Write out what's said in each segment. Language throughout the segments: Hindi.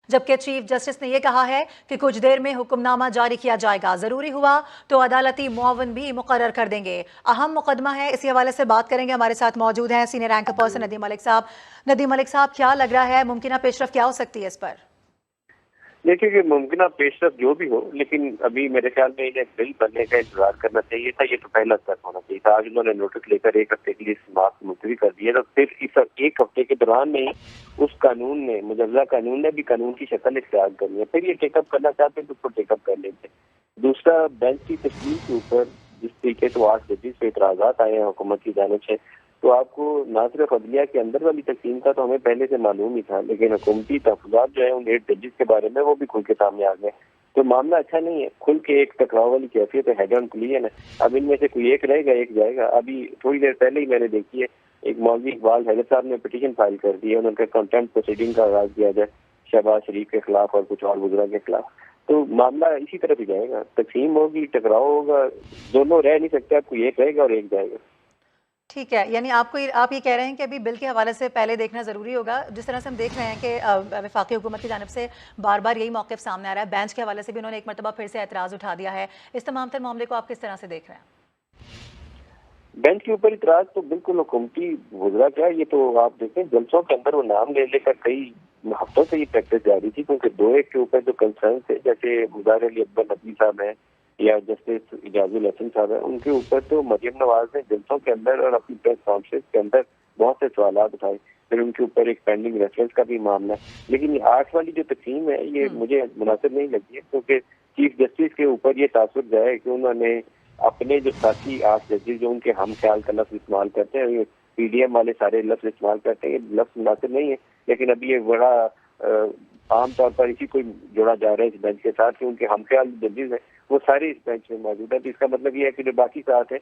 जबकि चीफ जस्टिस ने यह कहा है कि कुछ देर में हुक्मनामा जारी किया जाएगा, जरूरी हुआ तो अदालती मुआवन भी मुकर्रर कर देंगे। अहम मुकदमा है, इसी हवाले से बात करेंगे। हमारे साथ मौजूद हैं senior rank person Nadeem Malik साहब। नदीम मलिक साहब, क्या लग रहा है, मुमकिन पेशरफ क्या हो सकती है इस पर? देखिए कि मुमकिन पेशरफ जो भी हो, लेकिन अभी मेरे ख्याल में इन्हें बिल बनने का इंतजार करना चाहिए था। ये तो पहला स्टेप होना चाहिए था। आज उन्होंने नोटिस लेकर 1 हफ्ते के लिए समाप्त मुलतवी कर दिया, तो फिर इस 1 हफ्ते के दौरान में ही उस कानून ने, मुजव्वजा कानून ने भी कानून की शक्ल इख्तियार करनी है। फिर ये टेकअप करना चाहते हैं तो उसको टेकअप कर लेते। दूसरा, बेंच की तश्कील के ऊपर जिस तरीके से 8 जजेस पे इतराजात आए हैं हुकूमत की जानिब से, तो आपको ना सिर्फ अदलिया के अंदर वाली तकसीम का तो हमें पहले से मालूम ही था, लेकिन हुकूमती तहफ़्फ़ुज़ात जो है उन 8 जजेस के बारे में वो भी खुल के सामने आ गए। तो मामला अच्छा नहीं है। खुल के एक टकराव वाली कैफियत है, हेड ऑन क्लियर है। अब इनमें से कोई एक रहेगा, एक जाएगा। अभी थोड़ी देर पहले ही मैंने देखी है, एक मौलवी इकबाल हैदर साहब ने पिटीशन फाइल कर दी है, उनके कंटेम्प्ट प्रोसीडिंग का आगाज किया जाए शहबाज शरीफ के खिलाफ और कुछ और बुजुर्ग के खिलाफ। तो मामला इसी तरफ ही जाएगा, तकसीम होगी, टकराव होगा, दोनों रह नहीं सकते। कोई एक रहेगा और एक जाएगा। ठीक है, यानी आप ये कह रहे हैं कि अभी बिल के हवाले से पहले देखना ज़रूरी होगा। जिस तरह से हम देख रहे हैं कि वफाकी हुकूमत की जानिब से बार बार यही मौक़िफ़ सामने आ रहा है। बेंच के हवाले से भी उन्होंने एक मरतबा फिर से एतराज़ उठा दिया है। इस तमाम तर मामले को आप किस तरह से देख रहे हैं? बेंच के ऊपर इतराज तो बिल्कुल हुकूमती गुजरा क्या, ये तो आप देखें जलसों के अंदर वो नाम ले लेकर कई हफ्तों से ये प्रैक्टिस जारी थी, क्योंकि दो एक के ऊपर जो कंसर्न थे, जैसे गुजार अली अकबर नकवी साहब हैं या जस्टिस इजाजुल हसन साहब हैं, उनके ऊपर तो मरियम नवाज ने जलसों के अंदर और अपनी प्रेस कॉन्फ्रेंस के अंदर बहुत से सवाल उठाए। फिर उनके ऊपर एक पेंडिंग रेफरेंस का भी मामला है। लेकिन ये 8 वाली जो तकसीम है ये मुझे मुनासिब नहीं लगी है, क्योंकि चीफ जस्टिस के ऊपर ये तासुर जाए कि उन्होंने अपने जो साथी 8 जजेस जो उनके हम ख्याल का लफ्ज इस्तेमाल करते हैं, पीडीएम वाले सारे लफ्ज इस्तेमाल करते हैं, ये लफ्ज मुनासिब नहीं है। लेकिन अभी ये बड़ा आम तौर पर इसी को जोड़ा जा रहा है इस बेंच के साथ कि उनके हम ख्याल जजेस हैं वो सारे इस बेंच में मौजूद है। तो इसका मतलब ये है कि जो बाकी साथ है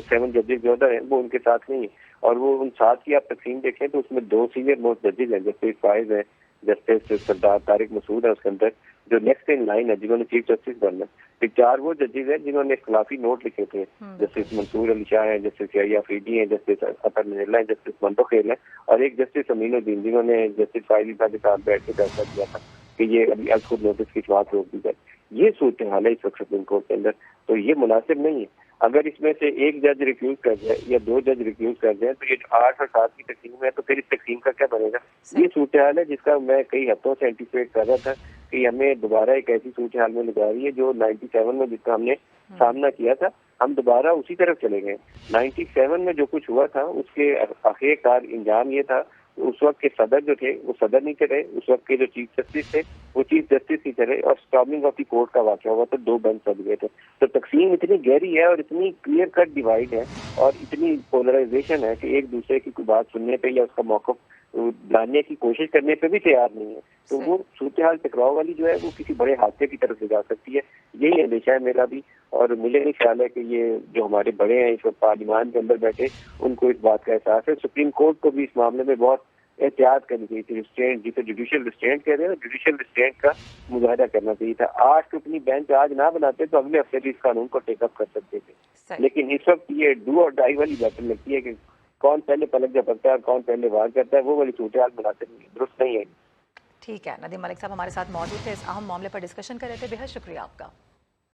7 जजेस जो उधर है वो उनके साथ नहीं है। और वो उन 7 की आप तकसीम देखें तो उसमें 2 सीनियर मोस्ट जजेस हैं, जस्टिस फायज है, जस्टिस सरदार तारिक मसूद है उसके अंदर, जो नेक्स्ट इन लाइन है जिन्होंने चीफ जस्टिस बनना। फिर 4 वो जजेस हैं जिन्होंने खिलाफी नोट लिखे थे, जस्टिस मंसूर अली शाह है, जस्टिस याहिया अफरीदी है, जस्टिस अतर मिनल्ला है, जस्टिस मंतोखेल है, और एक जस्टिस अमीनुद्दीन जिन्होंने जस्टिस फाइली साहब के साथ बैठ के फैसला किया था कि ये अभी अब खुद नोटिस की बात रोक दी जाए। ये सूरत हाल है इस वक्त सुप्रीम कोर्ट के अंदर, तो ये मुनासिब नहीं है। अगर इसमें से एक जज रिफ्यूज कर जाए या 2 जज रिफ्यूज कर जाए तो ये 8 और 7 की तकसीम है, तो फिर इस तकसीम का क्या बनेगा? ये सूरत हाल है जिसका मैं कई हफ्तों से एंटिसिपेट कर रहा था कि हमें दोबारा एक ऐसी सूरत हाल में लगा रही है जो 97 में जिसका हमने सामना किया था, हम दोबारा उसी तरफ चले गए। 97 में जो कुछ हुआ था उसके आखिरकार इंजाम ये था, उस वक्त के सदर जो थे वो सदर नहीं थे रहे, उस वक्त के जो चीफ जस्टिस थे वो चीफ जस्टिस ही थे रहे, और स्टॉर्मिंग ऑफ द कोर्ट का वाक़या हुआ था, 2 बेंच सद गए थे। तो तकसीम इतनी गहरी है और इतनी क्लियर कट डिवाइड है और इतनी पोलराइजेशन है कि एक दूसरे की कोई बात सुनने पे या उसका मौक़िफ़ लाने की कोशिश करने पे भी तैयार नहीं है। तो वो सूरत हाल टकराव वाली जो है वो किसी बड़े हादसे की तरफ ले जा सकती है। यही अंदेशा है मेरा भी, और मुझे नहीं ख्याल है कि ये जो हमारे बड़े हैं इस वक्त पार्लियामान के अंदर बैठे उनको इस बात का एहसास है। सुप्रीम कोर्ट को भी इस मामले में बहुत एहतियात करनी चाहिए थी। रिस्ट्रेंट, जिसे जुडिशियल रिस्ट्रेंट कह रहे हैं, जुडिशियल रिस्ट्रेंट का मुजाहिदा करना चाहिए था। आज तो अपनी बेंच आज ना बनाते तो अगले हफ्ते भी इस कानून को टेकअप कर सकते थे। लेकिन इस वक्त ये डू और डाई वाली बैटल लगती है कि कौन पहले पलक झपकता है और कौन पहले वार करता है, वो वाली सूरत हाल बनाते नहीं, दुरुस्त नहीं है। ठीक है, नदीम मलिक साहब हमारे साथ मौजूद थे, इस अहम मामले पर डिस्कशन कर रहे थे। बेहद शुक्रिया आपका।